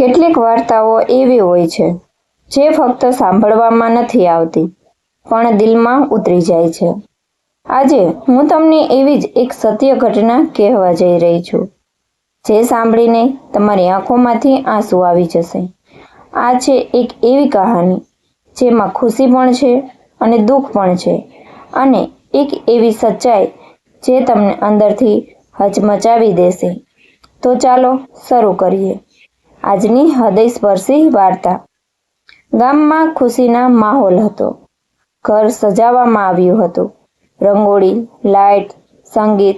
કેટલીક વાર્તાઓ એવી હોય છે જે ફક્ત સાંભળવામાં નથી આવતી પણ દિલમાં ઉતરી જાય છે. આજે હું તમને એવી જ એક સત્ય ઘટના કહેવા જઈ રહી છું, જે સાંભળીને તમારી આંખોમાંથી આંસુ આવી જશે. આ છે એક એવી કહાની જેમાં ખુશી પણ છે અને દુઃખ પણ છે, અને એક એવી સચ્ચાઈ જે તમને અંદરથી હચમચાવી દેશે. તો ચાલો શરૂ કરીએ આજની હૃદયસ્પર્શી વાર્તા. ગામમાં ખુશીના માહોલ હતો. ઘર સજાવવામાં આવ્યું હતું. રંગોળી, લાઇટ, સંગીત,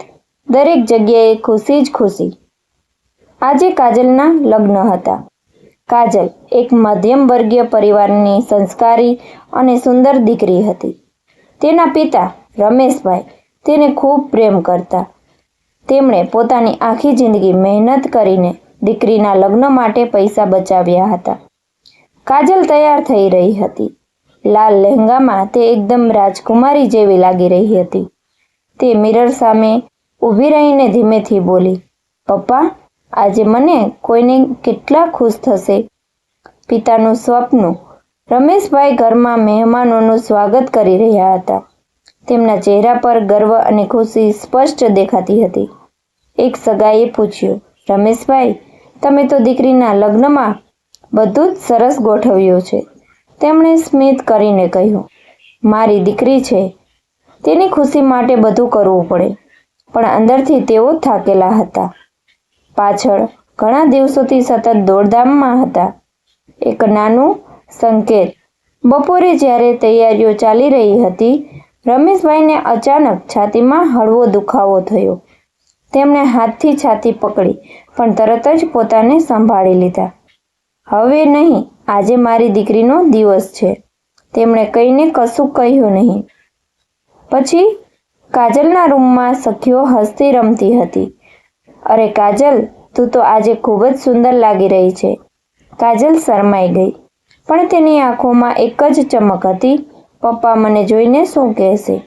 દરેક જગ્યાએ ખુશી જ ખુશી. આજે કાજલના લગ્ન હતા. કાજલ એક મધ્યમ વર્ગીય પરિવારની સંસ્કારી અને સુંદર દીકરી હતી. તેના પિતા રમેશભાઈ તેને ખૂબ પ્રેમ કરતા. તેમણે પોતાની આખી જિંદગી મહેનત કરીને દીકરીના લગ્ન માટે પૈસા બચાવ્યા હતા. કાજલ તૈયાર થઈ રહી હતી. લાલ લહેંગામાં તે એકદમ રાજકુમારી જેવી લાગી રહી હતી. તે મિરર સામે ઊભી રહીને ધીમેથી બોલી, "પપ્પા, આજે મને કોઈને કેટલા ખુશ થશે." પિતાનું સ્વપ્ન. રમેશભાઈ ઘરમાં મહેમાનોનું સ્વાગત કરી રહ્યા હતા. તેમના ચહેરા પર ગર્વ અને ખુશી સ્પષ્ટ દેખાતી હતી. એક સગાઈએ પૂછ્યું, "રમેશભાઈ, તમે તો દીકરીના લગ્નમાં બધું જ સરસ ગોઠવ્યું છે." તેમણે સ્મિત કરીને કહ્યું, "મારી દીકરી છે, તેની ખુશી માટે બધું કરવું પડે." પણ અંદરથી તેઓ થાકેલા હતા. પાછળ ઘણા દિવસોથી સતત દોડધામમાં હતા. એક નાનું સંકેત. બપોરે જ્યારે તૈયારીઓ ચાલી રહી હતી, રમેશભાઈને અચાનક છાતીમાં હળવો દુખાવો થયો. તેમણે હાથથી છાતી પકડી, પણ તરત જ પોતાને સંભાળી લીધા. "હવે નહીં, આજે મારી દીકરીનો દિવસ છે." તેમણે કહીને કશું કહ્યું નહીં. પછી કાજલના રૂમમાં સખીઓ હસતી રમતી હતી. "અરે કાજલ, તું તો આજે ખૂબ જ સુંદર લાગી રહી છે." કાજલ શરમાઈ ગઈ, પણ તેની આંખોમાં એક જ ચમક હતી, "પપ્પા મને જોઈને શું કહેશે?"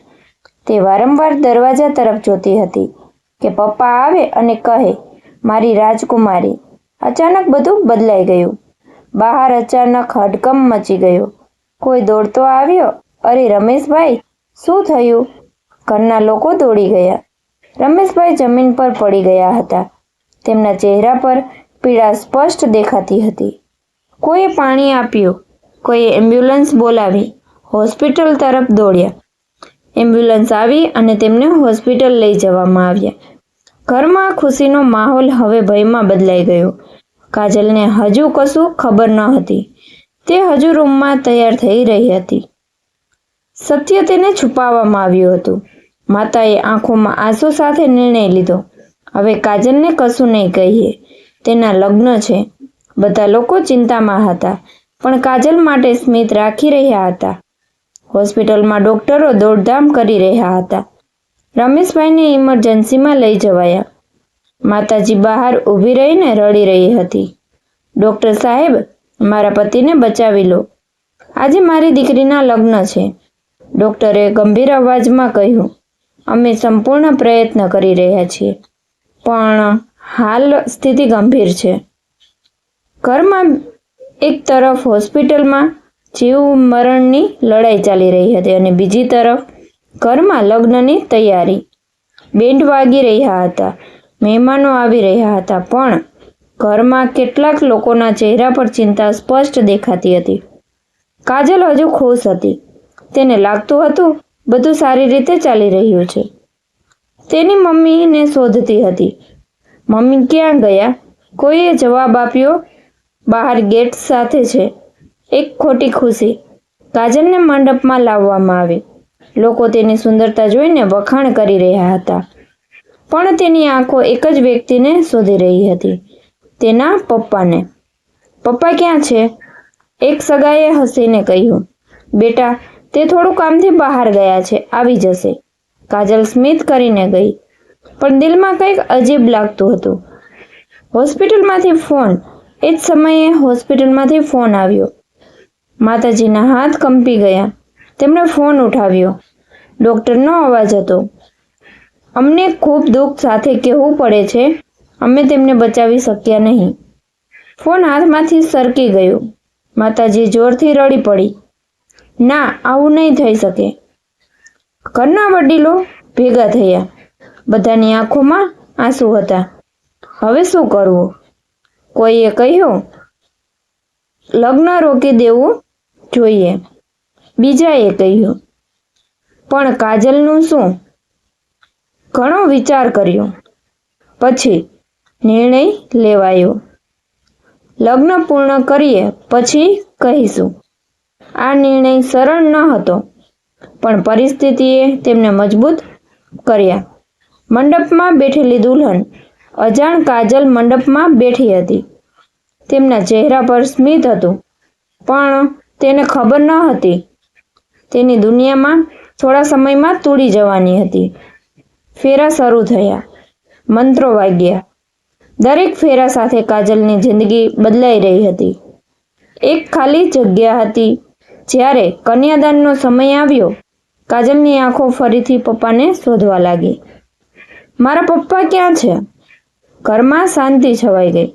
તે વારંવાર દરવાજા તરફ જોતી હતી કે પપ્પા આવે અને કહે, "મારી રાજકુમારી." અચાનક બધું બદલાઈ ગયું. બહાર અચાનક હડકંપ મચી ગયો. કોઈ દોડતો આવ્યો, "અરે રમેશભાઈ, શું થયું?" ઘરના લોકો દોડી ગયા. રમેશભાઈ જમીન પર પડી ગયા હતા. તેમના ચહેરા પર પીડા સ્પષ્ટ દેખાતી હતી. કોઈએ પાણી આપ્યું, કોઈએ એમ્બ્યુલન્સ બોલાવી. હોસ્પિટલ તરફ દોડ્યા. એમ્બ્યુલન્સ આવી અને તેમને હોસ્પિટલ લઈ જવામાં આવ્યા. ઘરમાં ખુશીનો માહોલ હવે ભયમાં બદલાઈ ગયો. કાજલને હજુ કશું ખબર ન હતી. તે હજુ રૂમમાં તૈયાર થઈ રહી હતી. સત્ય તેને છુપાવવામાં આવ્યું હતું. માતાએ આંખોમાં આંસુ સાથે નિર્ણય લીધો, "હવે કાજલને કશું નહીં કહીએ. તેના લગ્ન છે." બધા લોકો ચિંતામાં હતા, પણ કાજલ માટે સ્મિત રાખી રહ્યા હતા. હોસ્પિટલમાં ડોક્ટરો દોડધામ કરી રહ્યા હતા. રમેશભાઈને ઇમરજન્સીમાં લઈ જવાયા. માતાજી બહાર ઊભી રહીને રડી રહી હતી. "ડૉક્ટર સાહેબ, મારા પતિને બચાવી લો. આજે મારી દીકરીના લગ્ન છે." ડૉક્ટરે ગંભીર અવાજમાં કહ્યું, "અમે સંપૂર્ણ પ્રયત્ન કરી રહ્યા છીએ, પણ હાલ સ્થિતિ ગંભીર છે." ઘરમાં એક તરફ હોસ્પિટલમાં જીવ મરણની લડાઈ ચાલી રહી હતી અને બીજી તરફ ઘરમાં લગ્નની તૈયારી. બેન્ડ વાગી રહ્યા હતા, મહેમાનો આવી રહ્યા હતા, પણ ઘરમાં કેટલાક લોકોના ચહેરા પર ચિંતા સ્પષ્ટ દેખાતી હતી. કાજલ હજુ ખુશ હતી. તેને લાગતું હતું બધું સારી રીતે ચાલી રહ્યું છે. તેની મમ્મીને શોધતી હતી. "મમ્મી ક્યાં ગયા?" કોઈએ જવાબ આપ્યો, "બહાર ગેટ સાથે છે." એક ખોટી ખુશી. કાજલને મંડપમાં લાવવામાં આવી. લોકો તેની સુંદરતા જોઈને વખાણ કરી રહ્યા હતા, પણ તેની આંખો એક જ વ્યક્તિને શોધી રહી હતી, તેના પપ્પાને. "પપ્પા ક્યાં છે?" એક સગાએ હસીને કહ્યું, "બેટા, તે થોડું કામથી બહાર ગયા છે, આવી જશે." કાજલ સ્મિત કરીને ગઈ, પણ દિલમાં કંઈક અજીબ લાગતું હતું. હોસ્પિટલમાંથી ફોન. એ જ સમયે હોસ્પિટલમાંથી ફોન આવ્યો. માતાજીના હાથ કંપી ગયા. તેમણે ફોન ઉઠાવ્યો. ડૉક્ટરનો અવાજ હતો, "અમને ખૂબ દુઃખ સાથે કહેવું પડે છે, અમે તેમને બચાવી શક્યા નહીં." ફોન હાથમાંથી સરકી ગયો. માતાજી જોરથી રડી પડી. ના, આવું નહીં થઈ શકે. ઘરના વડીલો ભેગા થયા. બધાની આંખોમાં આંસુ હતા. હવે શું કરવું? કોઈએ કહ્યું, લગ્ન રોકી દેવું જોઈએ. બીજાએ કહ્યું, પણ કાજલનું શું? ઘણો વિચાર કર્યો. પછી નિર્ણય લેવાયો. લગ્ન પૂર્ણ કરીએ પછી કહીશું. આ નિર્ણય સરળ ન હતો, પણ પરિસ્થિતિએ તેમને મજબૂત કર્યા. મંડપમાં બેઠેલી દુલ્હન. અજાણ કાજલ મંડપમાં બેઠી હતી. તેમના ચહેરા પર સ્મિત હતું, પણ તેને ખબર ન હતી તેની દુનિયામાં થોડા સમયમાં તૂટી જવાની હતી. ફેરા શરૂ થયા. મંત્રો વાગ્યા. દરેક ફેરા સાથે કાજલની જિંદગી બદલાઈ રહી હતી. એક ખાલી જગ્યા હતી. જ્યારે કન્યાદાનનો સમય આવ્યો, કાજલની આંખો ફરીથી પપ્પાને શોધવા લાગી. મારા પપ્પા ક્યાં છે? ઘરમાં શાંતિ છવાઈ ગઈ.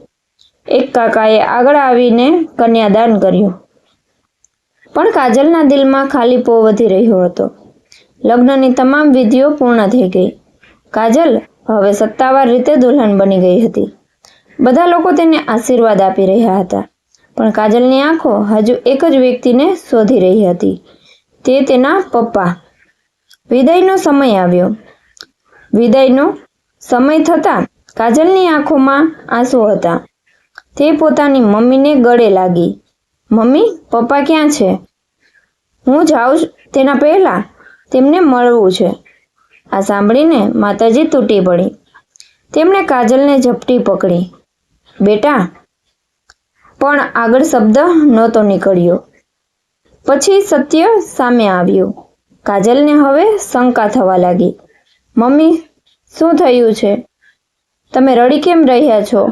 એક કાકાએ આગળ આવીને કન્યાદાન કર્યું. પણ કાજલના દિલમાં ખાલીપો વધી રહ્યો હતો. લગ્નની તમામ વિધિઓ પૂર્ણ થઈ ગઈ. કાજલ હવે સત્તાવાર રીતે દુલ્હન બની ગઈ હતી. બધા લોકો તેને આશીર્વાદ આપી રહ્યા હતા. પણ કાજલની આંખો હજુ એક જ વ્યક્તિને શોધી રહી હતી. તે તેના પપ્પા. વિદાયનો સમય આવ્યો. વિદાયનો સમય થતાં કાજલની આંખોમાં આંસુ હતા. તે પોતાની મમ્મીને ગળે લાગી. મમ્મી, પપ્પા ક્યાં છે? હું જાઉં તેના પહેલાં તેમને મળવું છે. આ સાંભળીને માતાજી તૂટી પડી. તેમણે કાજલને ઝપટી પકડી. બેટા, પણ આગળ શબ્દ નહોતો નીકળ્યો. પછી સત્ય સામે આવ્યું. કાજલને હવે શંકા થવા લાગી. મમ્મી, શું થયું છે? તમે રડી કેમ રહ્યા છો?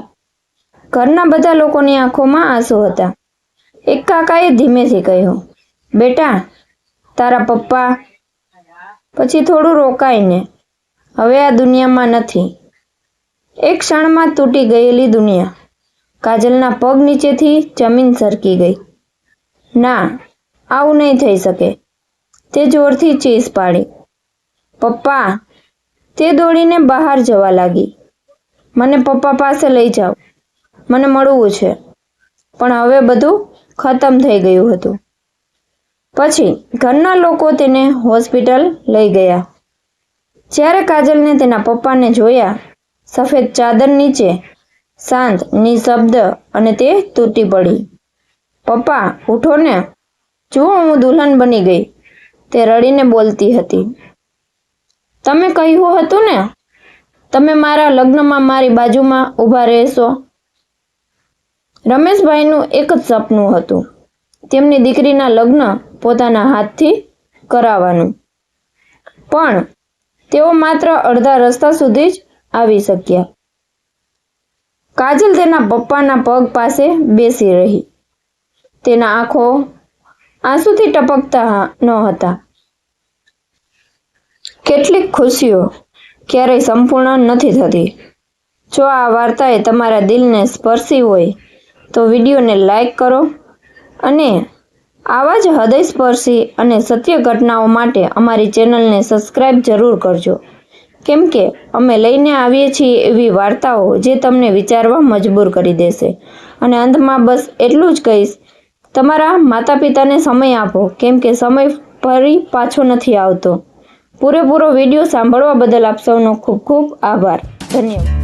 ઘરના બધા લોકોની આંખોમાં આંસુ હતા. એક કાકાએ ધીમેથી કહ્યું, બેટા, તારા પપ્પા. પછી થોડું રોકાઈને, હવે આ દુનિયામાં નથી. એક ક્ષણમાં તૂટી ગયેલી દુનિયા. કાજલના પગ નીચેથી જમીન સરકી ગઈ. ના, આવું નહીં થઈ શકે. તે જોરથી ચીસ પાડી. પપ્પા! તે દોડીને બહાર જવા લાગી. મને પપ્પા પાસે લઈ જાઓ. મને મળવું છે. પણ હવે બધું ખતમ થઈ ગયું હતું. પછી ઘરના લોકો તેને હોસ્પિટલ લઈ ગયા. જ્યારે કાજલને તેના પપ્પાને જોયા, સફેદ ચાદર નીચે, શાંત, નિશબ્દ, અને તે તૂટી પડી. પપ્પા, ઉઠો ને. જુઓ, હું દુલ્હન બની ગઈ. તે રડીને બોલતી હતી. તમે કહ્યું હતું ને, તમે મારા લગ્નમાં મારી બાજુમાં ઊભા રહેશો. રમેશભાઈનું એક જ સપનું હતું, તેમની દીકરીના લગ્ન પોતાના હાથથી કરાવવાનું. પણ તેઓ માત્ર અડધા રસ્તા સુધી જ આવી શક્યા. કાજલ તેના પપ્પાના પગ પાસે બેસી રહી. તેના આંખો આંસુથી ટપકતા ન હતા. કેટલીક ખુશીઓ ક્યારેય સંપૂર્ણ નથી થતી. જો આ વાર્તાએ તમારા દિલને સ્પર્શી હોય તો વિડીયોને લાઈક કરો અને આવા જ હૃદયસ્પર્શી અને સત્ય ઘટનાઓ માટે અમારી ચેનલને સબસ્ક્રાઈબ જરૂર કરજો. કેમ કે અમે લઈને આવીએ છીએ એવી વાર્તાઓ જે તમને વિચારવા મજબૂર કરી દેશે. અને અંતમાં બસ એટલું જ કહીશ, તમારા માતા પિતાને સમય આપો, કેમ કે સમય ફરી પાછો નથી આવતો. પૂરેપૂરો વિડીયો સાંભળવા બદલ આપ સૌનો ખૂબ ખૂબ આભાર. ધન્યવાદ.